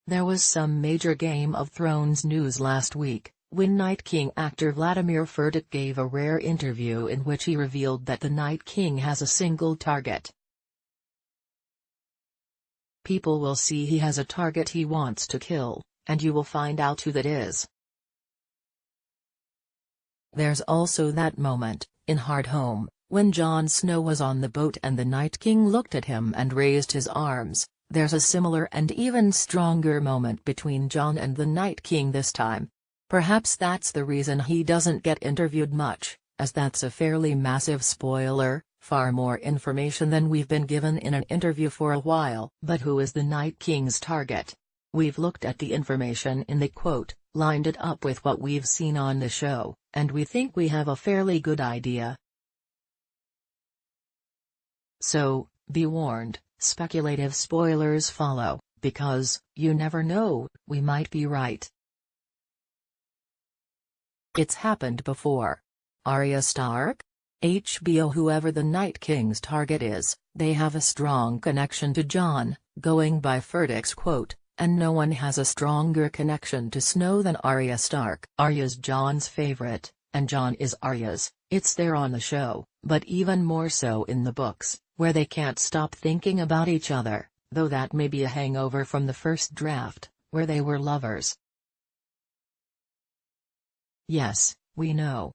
There was some major Game of Thrones news last week, when Night King actor Vladimír Furdík gave a rare interview in which he revealed that the Night King has a single target. People will see he has a target he wants to kill, and you will find out who that is. There's also that moment, in Hardhome, when Jon Snow was on the boat and the Night King looked at him and raised his arms. There's a similar and even stronger moment between Jon and the Night King this time. Perhaps that's the reason he doesn't get interviewed much, as that's a fairly massive spoiler, far more information than we've been given in an interview for a while. But who is the Night King's target? We've looked at the information in the quote, lined it up with what we've seen on the show, and we think we have a fairly good idea. So, be warned, speculative spoilers follow, because, you never know, we might be right. It's happened before. Arya Stark? HBO. Whoever the Night King's target is, they have a strong connection to Jon, going by Furdík's quote, and no one has a stronger connection to Snow than Arya Stark. Arya's Jon's favorite, and Jon is Arya's. It's there on the show, but even more so in the books, where they can't stop thinking about each other, though that may be a hangover from the first draft, where they were lovers. Yes, we know.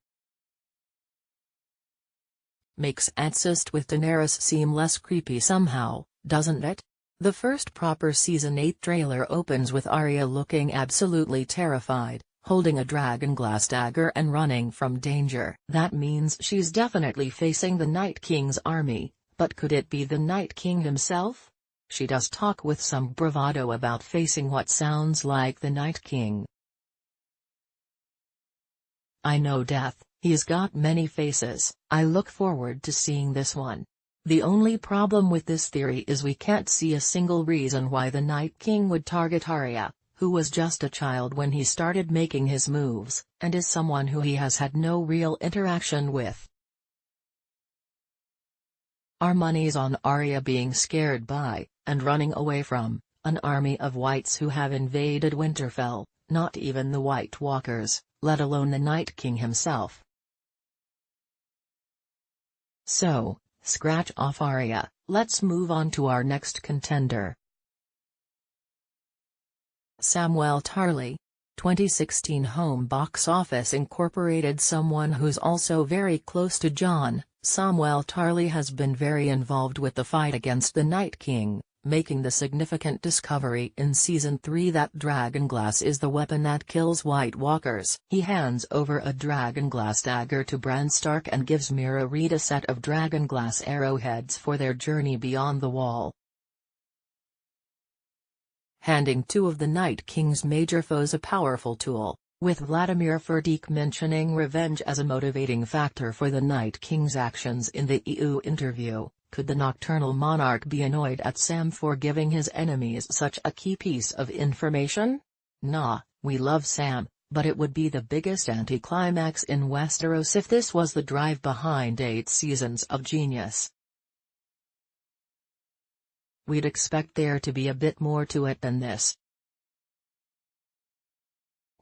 Makes incest with Daenerys seem less creepy somehow, doesn't it? The first proper Season 8 trailer opens with Arya looking absolutely terrified, holding a dragonglass dagger and running from danger. That means she's definitely facing the Night King's army, but could it be the Night King himself? She does talk with some bravado about facing what sounds like the Night King. I know death, he's got many faces. I look forward to seeing this one. The only problem with this theory is we can't see a single reason why the Night King would target Arya, who was just a child when he started making his moves, and is someone who he has had no real interaction with. Our money's on Arya being scared by, and running away from, an army of whites who have invaded Winterfell, not even the White Walkers, let alone the Night King himself. So, scratch off Arya, let's move on to our next contender. Samwell Tarly. 2016 Home Box Office Incorporated. Someone who's also very close to Jon, Samwell Tarly has been very involved with the fight against the Night King, making the significant discovery in Season 3 that dragonglass is the weapon that kills White Walkers. He hands over a dragonglass dagger to Bran Stark and gives Mira Reed a set of dragonglass arrowheads for their journey beyond the Wall. Handing two of the Night King's major foes a powerful tool, with Vladimír Furdík mentioning revenge as a motivating factor for the Night King's actions in the EU interview. Could the nocturnal monarch be annoyed at Sam for giving his enemies such a key piece of information? Nah, we love Sam, but it would be the biggest anticlimax in Westeros if this was the drive behind 8 seasons of genius. We'd expect there to be a bit more to it than this.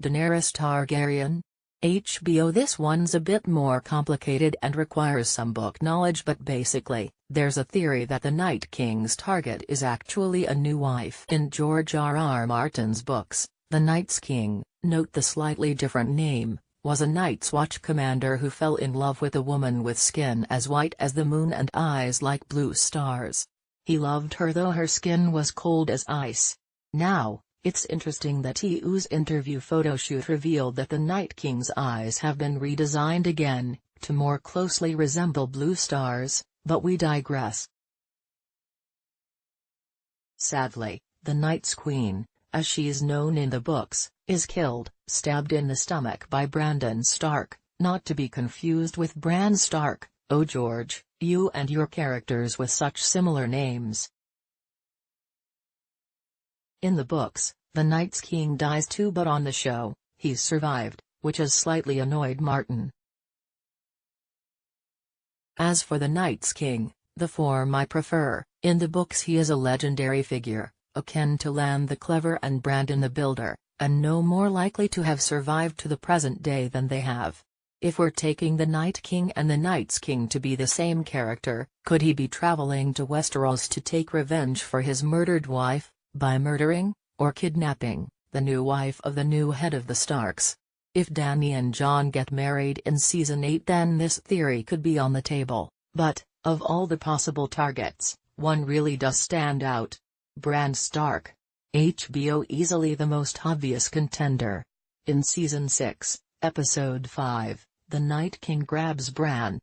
Daenerys Targaryen? HBO. This one's a bit more complicated and requires some book knowledge, but basically, there's a theory that the Night King's target is actually a new wife. In George R.R. Martin's books, the Night's King, note the slightly different name, was a Night's Watch commander who fell in love with a woman with skin as white as the moon and eyes like blue stars. He loved her though her skin was cold as ice. Now, it's interesting that EU's interview photoshoot revealed that the Night King's eyes have been redesigned again, to more closely resemble blue stars, but we digress. Sadly, the Night's Queen, as she's known in the books, is killed, stabbed in the stomach by Brandon Stark, not to be confused with Bran Stark. Oh George, you and your characters with such similar names. In the books, the Night's King dies too, but on the show, he's survived, which has slightly annoyed Martin. As for the Night's King, the form I prefer, in the books he is a legendary figure, akin to Lan the Clever and Brandon the Builder, and no more likely to have survived to the present day than they have. If we're taking the Night King and the Night's King to be the same character, could he be traveling to Westeros to take revenge for his murdered wife, by murdering, or kidnapping, the new wife of the new head of the Starks? If Dany and Jon get married in Season 8, then this theory could be on the table, but, of all the possible targets, one really does stand out. Bran Stark. HBO easily the most obvious contender. In Season 6, Episode 5, the Night King grabs Bran.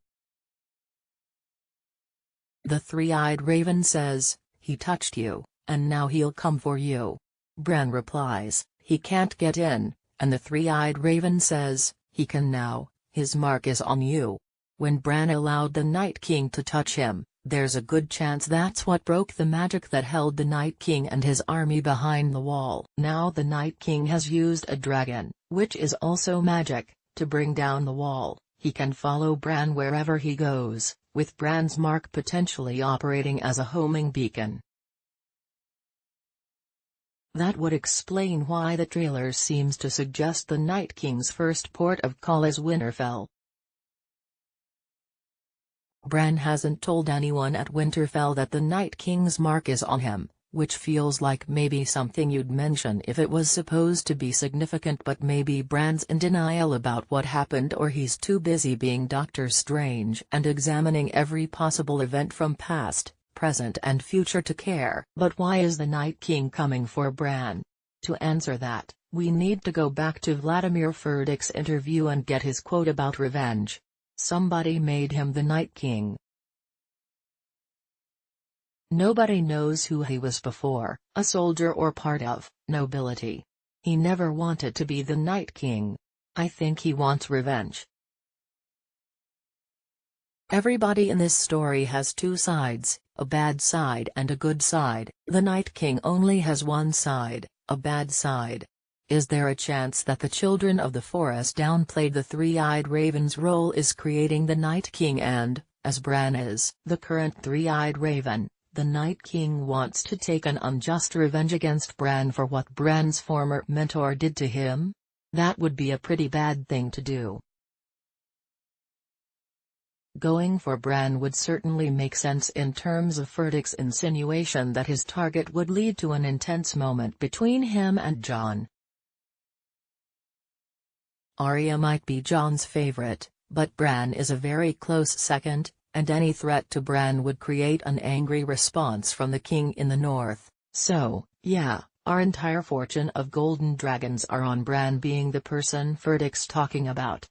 The three-eyed raven says, "He touched you, and now he'll come for you." Bran replies, "He can't get in," and the three-eyed raven says, "He can now, his mark is on you." When Bran allowed the Night King to touch him, there's a good chance that's what broke the magic that held the Night King and his army behind the wall. Now the Night King has used a dragon, which is also magic, to bring down the wall. He can follow Bran wherever he goes, with Bran's mark potentially operating as a homing beacon. That would explain why the trailer seems to suggest the Night King's first port of call is Winterfell. Bran hasn't told anyone at Winterfell that the Night King's mark is on him, which feels like maybe something you'd mention if it was supposed to be significant, but maybe Bran's in denial about what happened, or he's too busy being Doctor Strange and examining every possible event from past, present and future to care. But why is the Night King coming for Bran? To answer that, we need to go back to Vladimír Furdík's interview and get his quote about revenge. Somebody made him the Night King. Nobody knows who he was before, a soldier or part of nobility. He never wanted to be the Night King. I think he wants revenge. Everybody in this story has two sides, a bad side and a good side. The Night King only has one side, a bad side. Is there a chance that the Children of the Forest downplayed the three-eyed raven's role is creating the Night King, and, as Bran is the current three-eyed raven, the Night King wants to take an unjust revenge against Bran for what Bran's former mentor did to him? That would be a pretty bad thing to do. Going for Bran would certainly make sense in terms of Furdík's insinuation that his target would lead to an intense moment between him and Jon. Arya might be Jon's favorite, but Bran is a very close second, and any threat to Bran would create an angry response from the king in the north. So, yeah, our entire fortune of golden dragons are on Bran being the person Furdík's talking about.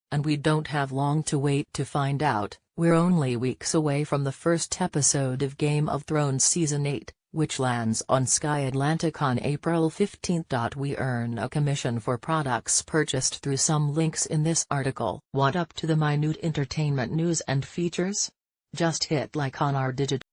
And we don't have long to wait to find out. We're only weeks away from the first episode of Game of Thrones Season 8, which lands on Sky Atlantic on April 15. We earn a commission for products purchased through some links in this article. Want up to the minute entertainment news and features? Just hit like on our digital